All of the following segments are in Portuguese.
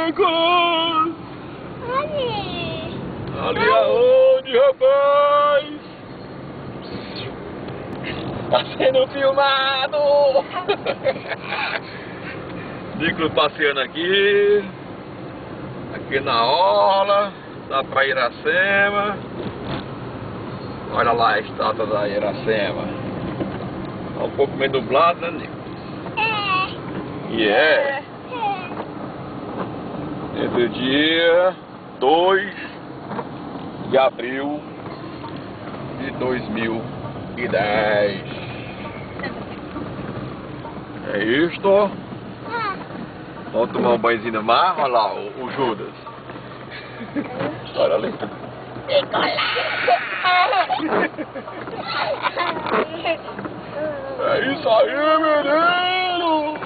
Nicolas! Ali. Ali aonde, rapaz? Tá sendo filmado! Nicolas passeando aqui na orla da Praia Iracema. Olha lá a estátua da Iracema. Tá um pouco meio nublado, né, Nicolas? E é. Esse dia 2 de abril de 2010. É isto. Vamos tomar um banhozinho no mar. Olha lá o Judas. Olha ali. É isso aí, menino!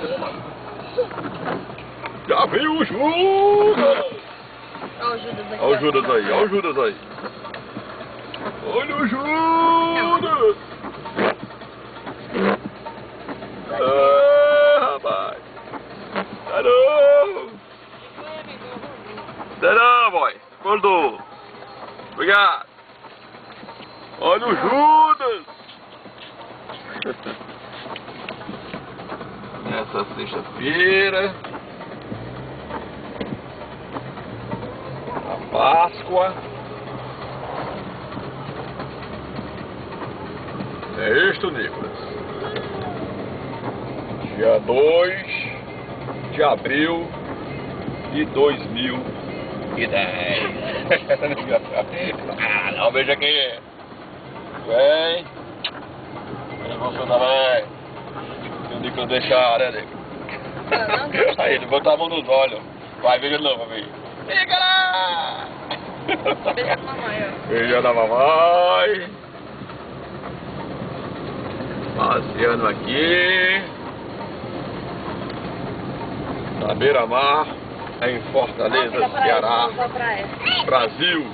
Já viu o Judas? Olha o Judas aqui. Olha o Judas aí, olha o Judas aí. Olha o Judas! Rapaz! Tá não! Tá não, boy! Acordou! Obrigado! Olha o Judas! Nessa sexta-feira, a Páscoa, é isto, Nicolas. Dia 2 de abril de 2010. Ah, não, veja aqui. Vem. Vem você também. Se o Nicolas deixar, né, Nicolas? Aí ele botou a mão nos olhos. Vai, veja de novo, amigo. Fica lá! Beija da mamãe, ó. Beija da mamãe. Passeando aqui na beira-mar, em Fortaleza, Ceará, Brasil.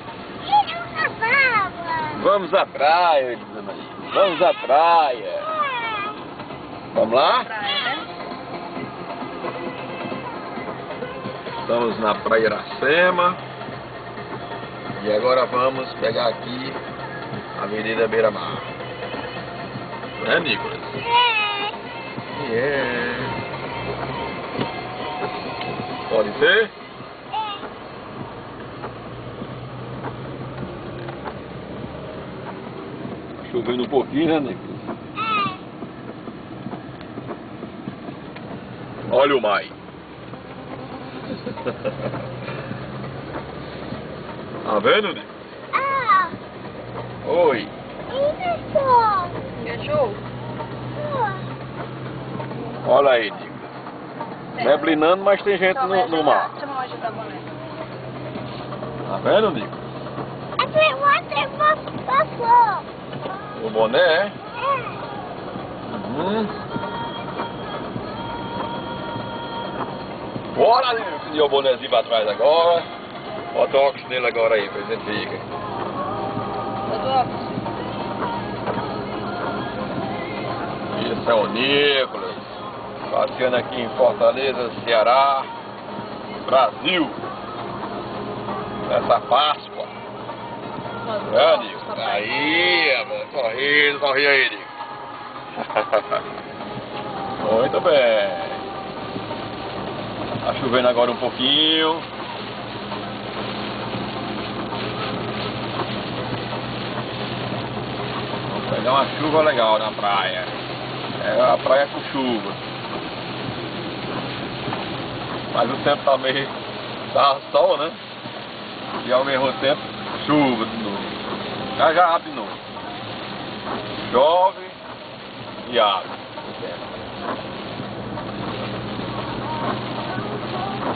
Vamos à praia, vamos à praia. Vamos lá? Estamos na Praia Iracema. E agora vamos pegar aqui a Avenida Beira-Mar. Né, Nicolas? Pode ser? Chovendo um pouquinho, né, Nicolas? Olha o mar. Tá vendo, Nicolas? Oi. Fechou? Olha aí, Nicolas. Neblinando, mas tem gente no mar. Chama mais de boné. Tá vendo, Nicolas? O boné, é? Bora, Nicolas. E o bonézinho pra trás agora. Bota o óculos nele agora aí, pra ele fica. Esse é o Nicolas. Passeando aqui em Fortaleza, Ceará, Brasil. Nessa Páscoa. É, Nicolas? Aí, amor. Sorri aí, Nicolas. Muito bem. Tá chovendo agora um pouquinho. Vamos pegar uma chuva legal na praia. É a praia com chuva. Mas o tempo tá meio... tá sol, né? E ao mesmo tempo chuva de novo. Já abre de novo. Chove e abre.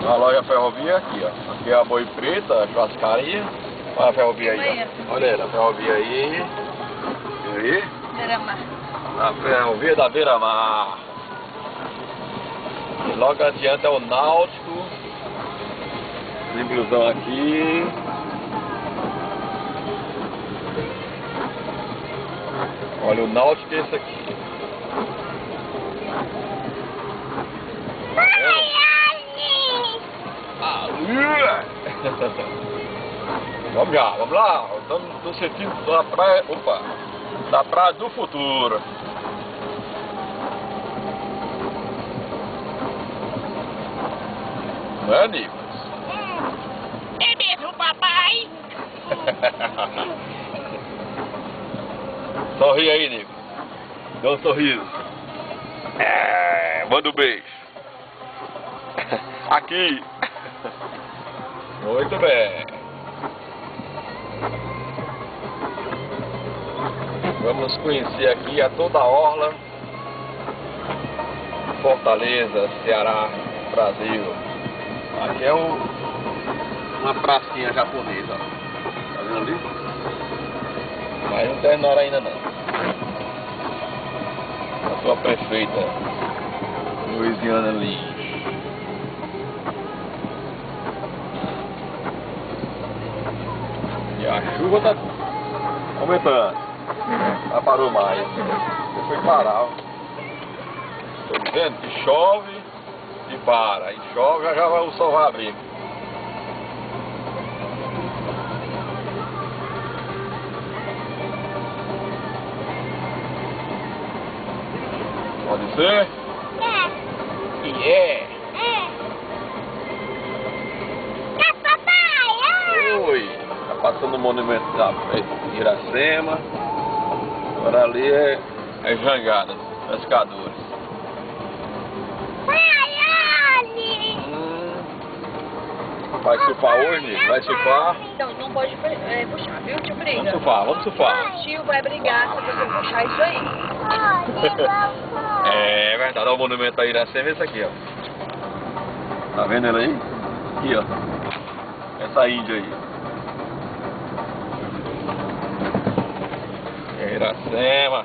A loja Ferrovia aqui, ó. Aqui é a Boi Preta, a churrascaria. Olha a ferrovia aí, ó. Olha aí, a ferrovia aí. E aí? Beira-mar. A ferrovia da Beira-Mar. E logo adiante é o Náutico. Simbolzão aqui. Olha, o Náutico é esse aqui. Tá vendo? Vamos já, vamos lá. Estamos no sentido da praia. Opa! Da praia do futuro. Não é, Nicolas? É mesmo, papai. Sorri aí, Nicolas. Dá um sorriso. Manda um beijo. Aqui. Muito bem. Vamos conhecer aqui a toda a orla. Fortaleza, Ceará, Brasil. Aqui é uma pracinha japonesa. Tá vendo ali? Mas não tem hora ainda não. A sua prefeita, Luiziana Lins. E a chuva tá aumentando. Já parou mais. Você foi parar. Tô dizendo que chove e para. E chove, já o sol vai abrir. Pode ser? É. Oi. Tá passando o monumento da Iracema. Agora ali é Jangada, pescadores. Vai surfar hoje? Vai surfar? Então, não pode puxar, viu, tio Briga? Vamos surfar, vamos surfar. O tio vai brigar se você puxar isso aí. É verdade, olha o monumento da Iracema, esse aqui, ó. Tá vendo ele aí? Aqui, ó. Essa índia aí. É Iracema.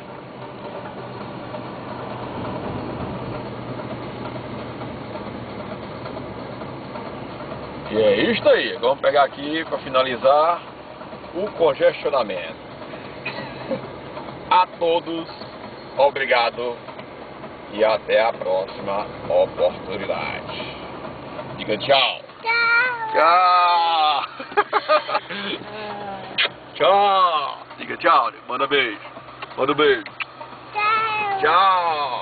E é isto aí. Vamos pegar aqui para finalizar o congestionamento. A todos, obrigado e até a próxima oportunidade. Diga tchau. Tchau. Tchau. Diga tchau. Manda beijo. Manda beijo. Tchau.